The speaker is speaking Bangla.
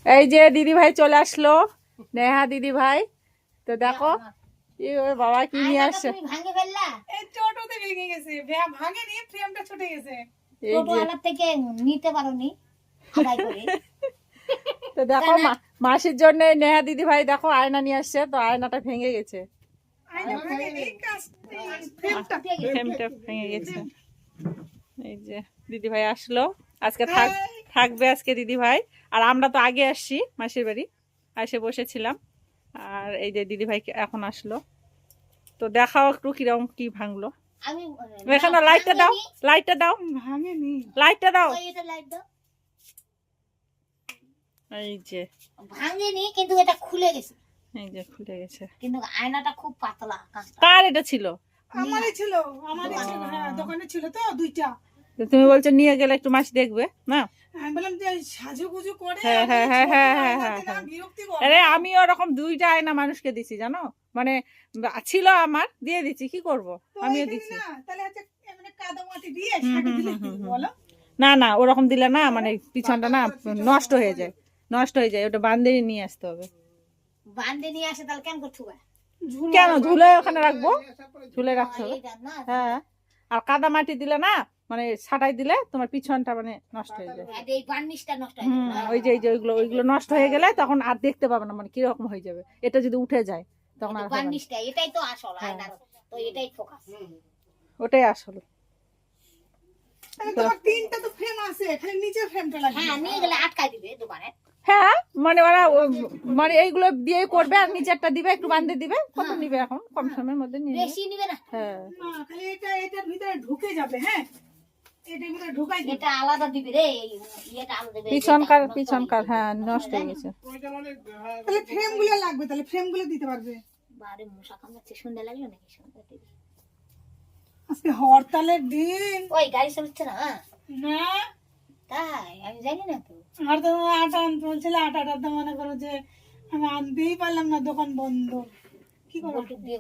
এই যে দিদি ভাই চলে আসলো, নেহা দিদি ভাই। তো দেখো বাবা কি নিয়ে আসছে। ভাঙে ফেললা? এই টোটোতে ভেঙে গেছে, ভাঙেনি, ফ্রেমটা ছুটে গেছে। টোটো আলার থেকে নিতে পারোনি আদায় করে। তো দেখো মাসির জন্য নেহা দিদি ভাই দেখো আয়না নিয়ে আসছে, তো আয়নাটা ভেঙে গেছে, আয়না ভাঙেনি, ফ্রেমটা ফ্রেমটা ভেঙে গেছে। এই যে দিদি ভাই আসলো, আজকে থাকবে আজকে দিদি ভাই। আর আমরা তো আগে আসছি মাসির বাড়ি, এসে বসেছিলাম। আর এই যে দিদি ভাই এখন আসলো, তো দেখাও একটু কিরকম কি ভাঙলো। আমি এখানে লাইটটা দাও, লাইটটা দাও, ভাঙেনি, লাইটটা দাও। এটা লাইট দাও। এই যে ভাঙেনি, কিন্তু এটা খুলে গেছে। এই যে খুলে গেছে। কিন্তু আয়নাটা খুব পাতলা কাঁচটা। কার এটা ছিল? আমারই ছিল, হ্যাঁ, দোকানে ছিল তো দুইটা। তো তুমি বলছো নিয়ে গেলে একটু মাসি দেখবে না? আমি বললাম যে সাজুগুজু করে, হ্যাঁ, হ্যাঁ, হ্যাঁ, হ্যাঁ, হ্যাঁ, হ্যাঁ, হ্যাঁ, বিরক্তিকর। আরে আমি ওরকম দুইটা আয়না মানুষকে দিছি জানো, মানে ছিল আমার, দিয়ে দিচ্ছি, কি করব, তো আমিও এখানে দিছি। না, তাহলে হচ্ছে মানে কাদা মাটি দিয়ে সাথে দিলে কি বলো? না না, ওরকম দিলে না, মানে পিছনটা না নষ্ট হয়ে যায়, নষ্ট হয়ে যায়, ওটা বান্ধে নিয়ে আসতে হবে। বান্ধে নিয়ে আসে তাহলে কেন করছো? কেন ঝুলে ওখানে রাখবো, ঝুলে রাখতে হবে। এইটা না, হ্যাঁ, আর কাদা মাটি দিলে না, মানে ছাটাই দিলে তোমার পিছনটা মানে নষ্ট হয়ে যায়। এই বার্নিশটা নষ্ট হয়ে যাবে। ওই যে এই যে ওইগুলো নষ্ট হয়ে গেলে তখন আর দেখতে পাবে না, মানে কিরকম হয়ে যাবে। এটা যদি উঠে যায় তখন আর হবে না। বার্নিশটা এটাই তো আসল আয়নার, তো এটাই ফোকাস। ওটাই আসল। তাহলে তোমার তিনটা তো ফ্রেম আছে, খালি নিচের ফ্রেমটা লাগবে। হ্যাঁ, নিয়ে গেলে আটকাই দিবে দোকানে। হ্যাঁ, মানে ওরা মানে এইগুলো দিয়ে করবে, আর নিচেরটা দিবে, একটু বান্ধে দিবে। কত নিবে এখন, কম সময়ের মধ্যে নিয়ে নেবে। বেশি নিবে না। হ্যাঁ, না, খালি এটার ভিতরে ঢুকে যাবে। হ্যাঁ, এটার ভিতরে ঢুকাই দিবে। এটা আলাদা দিবে রে, এই ইয়েটা আলাদা দিবে। পিছনকার হ্যাঁ নষ্ট হয়ে গেছে। তাহলে ফ্রেম গুলো লাগবে, তাহলে ফ্রেম গুলো দিতে পারবে। বারে মশা কামড়াচ্ছে, সন্ধ্যা লাগলো নাকি? সন্ধ্যা দিবি। আজকে হরতালের দিন। ওই গাড়ি চলছে না? না, তাই আমি জানি না তো। আর তো আটা আনতে বলছিল, আটাটা তো মনে করো যে আমি আনতেই পারলাম না, দোকান বন্ধ। কি করবো? বল্টু দিয়ে